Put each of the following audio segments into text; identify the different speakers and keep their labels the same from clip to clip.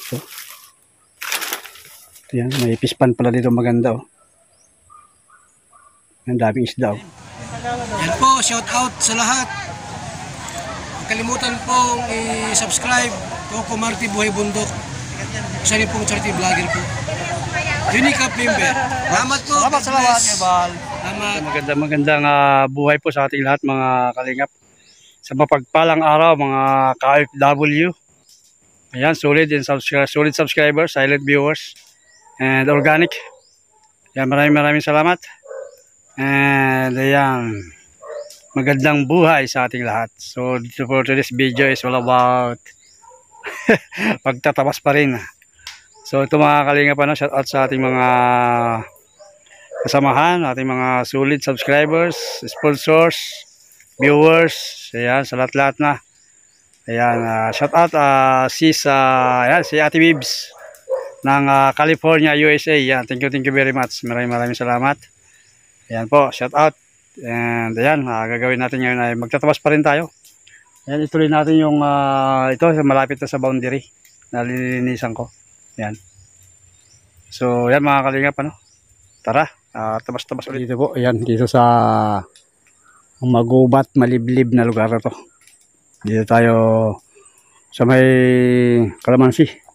Speaker 1: So, yan, may pispan pala dito maganda, oh. Ang daming isda, oh.
Speaker 2: Yan po, shout out sa lahat. Huwag kalimutan pong i-subscribe Coco Marty Buhay Bundok. Isa rin pong charity vlogger po. Unique Cup member. Salamat po.
Speaker 1: Salamat. Magandang buhay po sa ating lahat, mga kalingap. Sa mapagpalang araw, mga ka-FW. Ayan, solid subscribers, silent viewers, and organic. Ayan, maraming salamat. And ayan, magandang buhay sa ating lahat. So dito for today's video is all about pagtatapas pa rin. So ito, mga kalingap, shout out sa ating mga kasamahan, ating mga solid subscribers, sponsors, viewers. Ayan, sa lahat na. Ayan, shout out si Ate Bibs ng California, USA. Ayan, thank you very much. Maraming salamat. Ayan po, shout out. And ayan, gagawin natin ngayon ay magtatapas pa rin tayo. Ayan, ituloy natin yung ito, malapit na sa boundary. Nalilinisan ko. Ayan. So, ayan, mga kalingap, tara, tabas ulit. Dito po, ayan, dito sa magubat, maliblib na lugar na to. Dito tayo sa may kalamansi.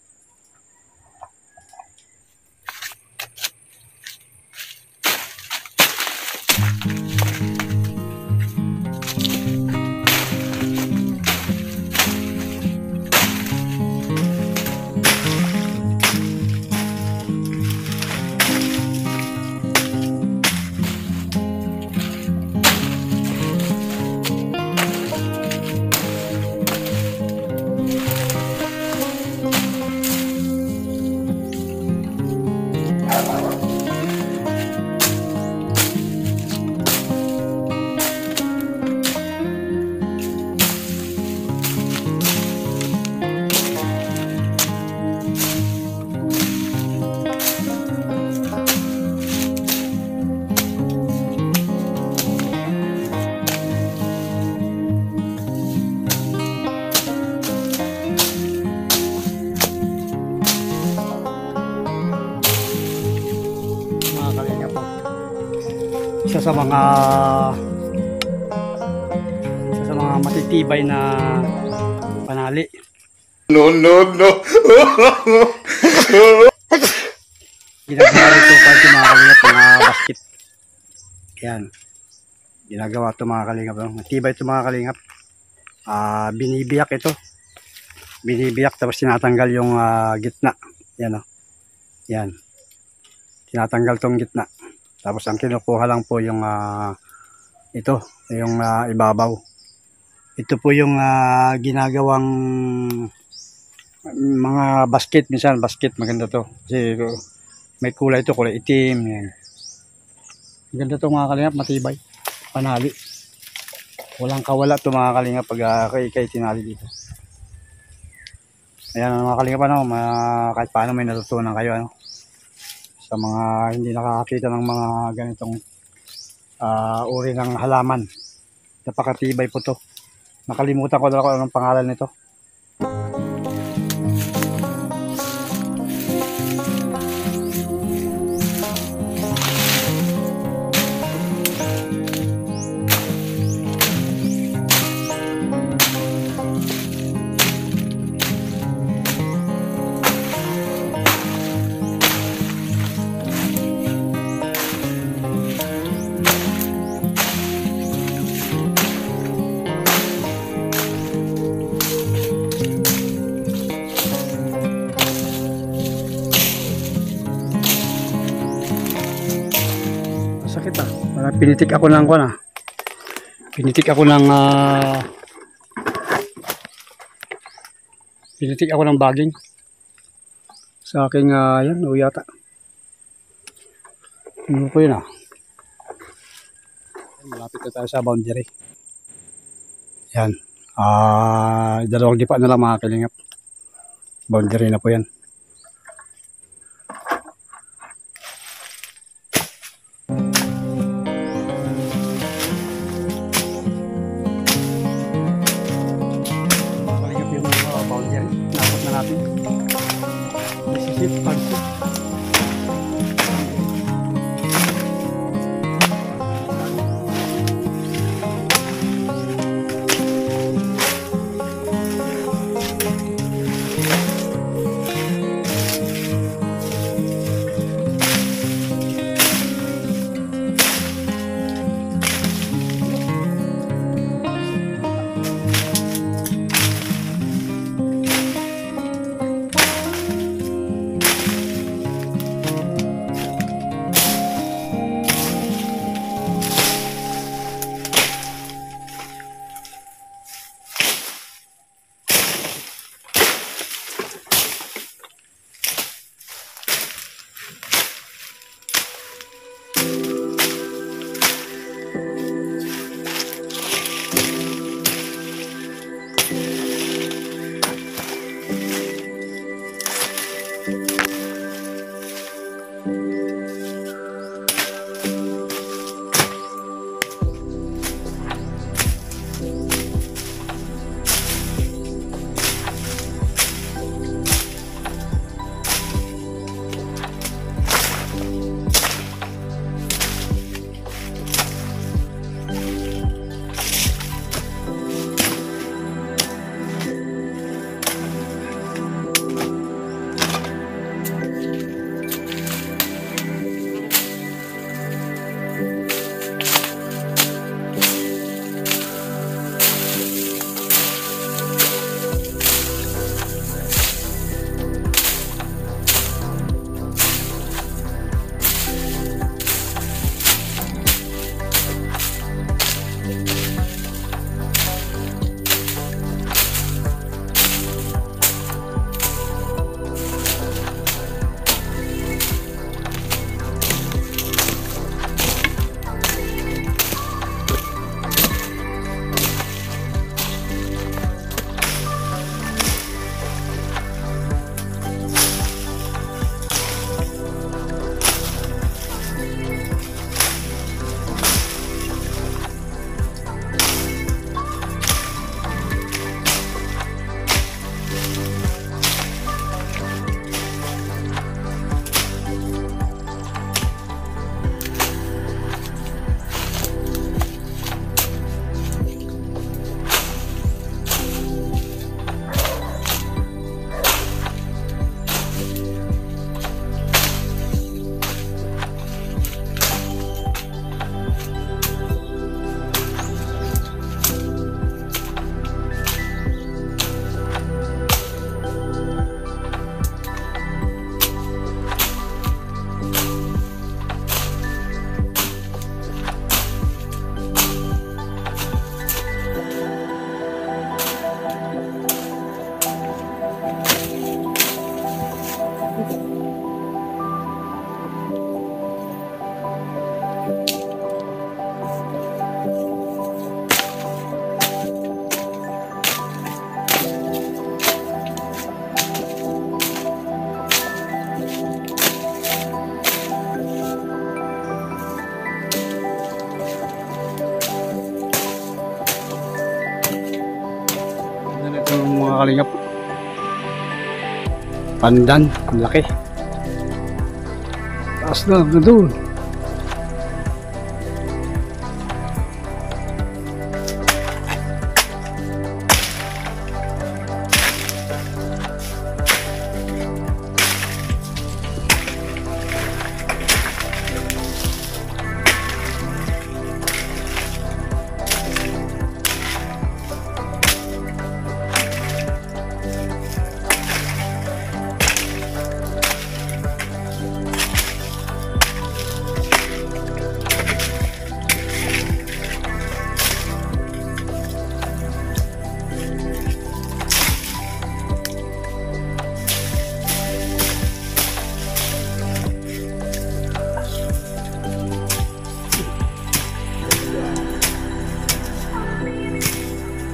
Speaker 1: Isa sa mga matitibay na panali.
Speaker 3: No.
Speaker 1: Ginagawa ito pag mga kalingap, mga basket. Yan. Ginagawa ito, mga kalingap. Matibay ito, mga kalingap. Binibiyak ito. Binibiyak tapos tinatanggal yung gitna. Yan, oh. Yan. Tinatanggal tong gitna. Tapos ang kinukuha lang po yung ito, yung ibabaw. Ito po yung ginagawang mga basket. Minsan basket, maganda to. Kasi may kulay ito, kulay itim. Yan. Maganda to, mga kalingap, matibay. Panali. Walang kawala to, mga kalingap, pag kay tinali dito. Ayan, mga kalingap, kahit paano may natutunan kayo, sa mga hindi nakakakita ng mga ganitong uri ng halaman. Napakatibay po to. Nakalimutan ko na kung anong pangalan nito. Sakit pinitik ako ng pinitik ako ng baging sa aking yan, yata. Ano ko yun, malapit na tayo sa boundary. Yan, dalawang dipa na lang, mga kalingap. Boundary na po yan. Boundary, nakot na natin. pansit, pansit. Mga kalingap, pandan, ang laki, taas na hanggang doon.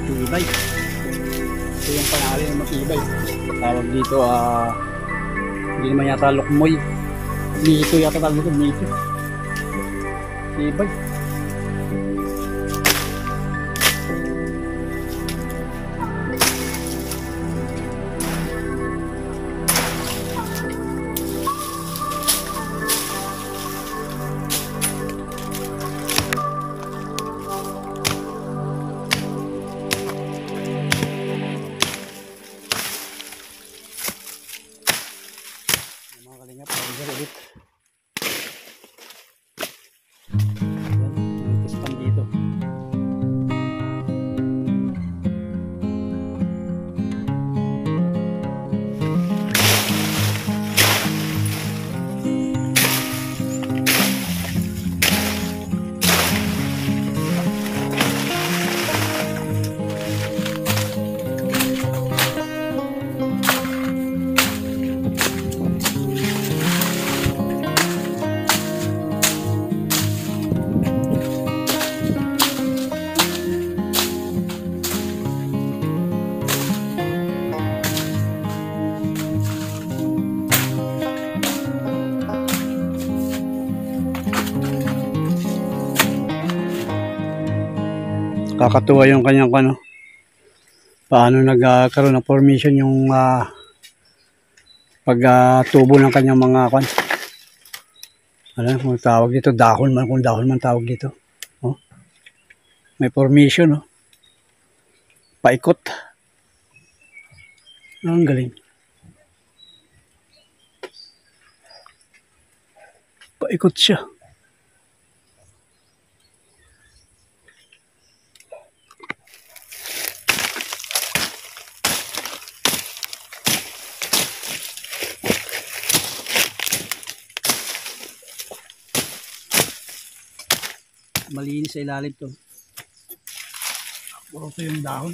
Speaker 1: Matibay. Ito yung pangalan ng matibay. Tawag dito, hindi naman yata lukmoy. Mito yata tawag dito, mito. Matibay. ulit. Yan, testan dito. Kakatuwa yung kanyang paano nagkaroon ng formation yung pagtubo ng kanyang mga ano kung tawag dito, dahon man, kung dahon man tawag dito. Oh. May formation, oh. Paikot. Ang galing. Paikot siya. Malinis sa ilalim to. Puro to yung dahon.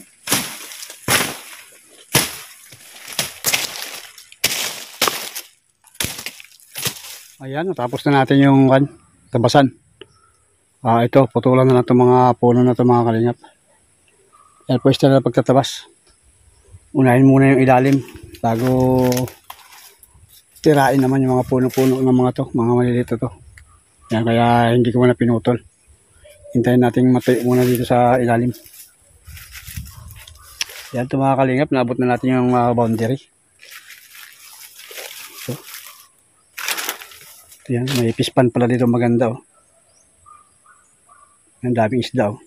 Speaker 1: Ayan, natapos na natin yung tabasan. Ito, putulan na itong mga puno na ito mga kalingap. Yan po na pagtatabas. Unahin muna yung ilalim bago tirain naman yung mga puno-puno ng mga to, mga maliliit to. Yan, kaya hindi ko muna pinutol. Hintayin natin matuyo muna dito sa ilalim. Yan ito mga kalingap, naabot na natin yung boundary. So, yan, may pispan pala dito maganda, oh. Ang daming isda, oh.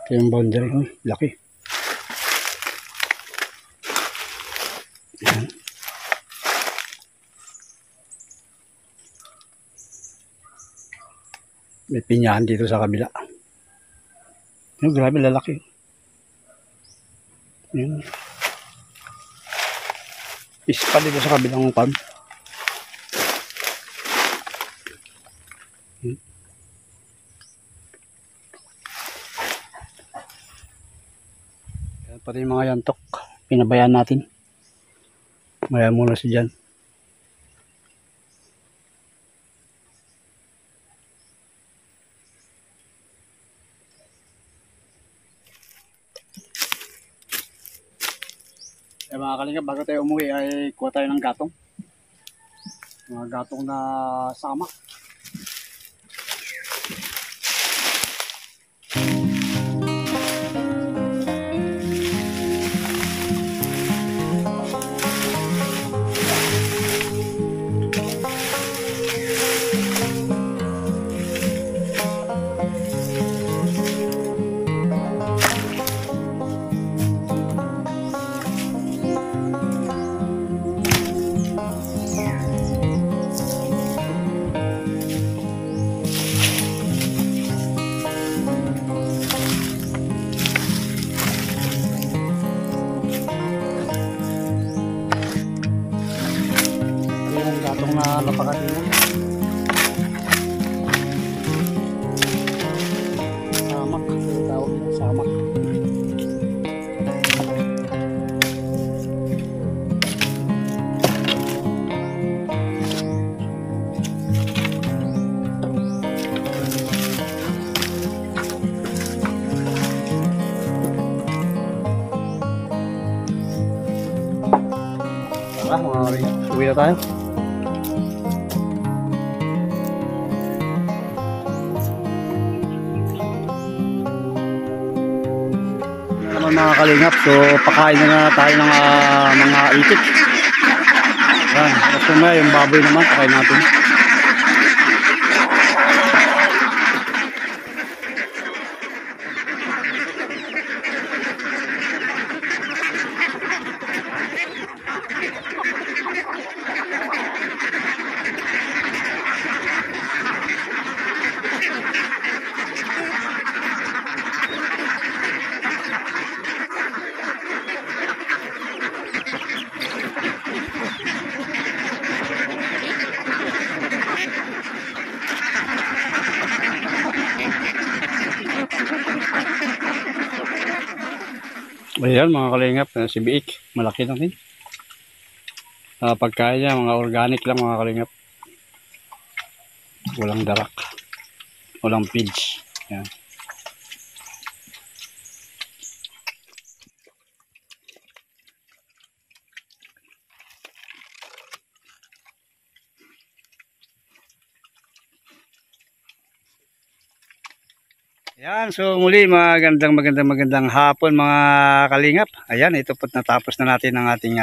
Speaker 1: Ito yung boundary, oh, laki. Yan. May pinyahan dito sa kabila. Yung grabe lalaki. Yun. Ispa dito sa kabilang farm. Yan pati yung mga yantok. Pinabayaan natin. Maya muna si dyan. Mga kalingap, bago tayo umuwi ay kuha tayo ng gatong. Mga gatong na sama. Gatong na napakadino. Samak, tawag nila samak. Tara mga kalingap, uwi na tayo. Mga kalingap, so pakain na tayo ng mga itik. Yan, kasi may yung baboy naman pakain natin. Ayan mga kalingap, si Biik, malaki na din. Pagkain niya, mga organic lang mga kalingap. Walang darak, walang feeds. Ayan. Ayan, so muli magandang hapon mga kalingap. Ayan, ito po natapos na natin ang ating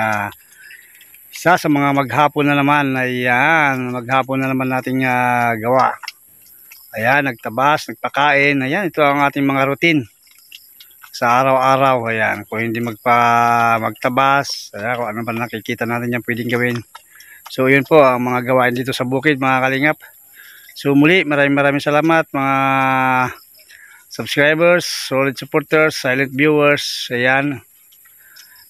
Speaker 1: isa sa mga maghapon na naman. Ayan, maghapon na naman nating gawa. Ayan, nagtabas, nagpakain. Ayan, ito ang ating mga routine sa araw-araw. Ayan, kung hindi magtabas, ayan, kung ano ba nakikita natin yan pwedeng gawin. So yun po ang mga gawain dito sa bukid mga kalingap. So muli maraming salamat mga subscribers, solid supporters, silent viewers. Ayan,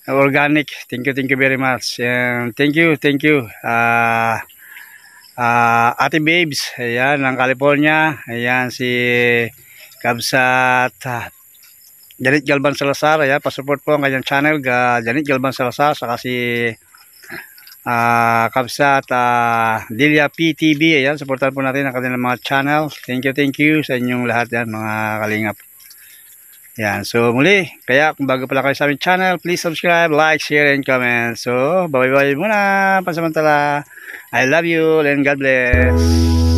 Speaker 1: organic, thank you very much. And thank you Ate Babes, ayan, ng California. Ayan, si Kabsat Janet Galban Salazar. Ayan, pasupport po ang kanyang channel, Janet Galban Salazar. Saka si Kabsat Delia PTV. Ayan, supportan po natin ang kanilang mga channel. Thank you sa inyong lahat yan mga kalingap. Ayan, so muli, kaya kung bago pala kayo sa aming channel, please subscribe, like, share, and comment. So, bye-bye muna, pansamantala. I love you and God bless.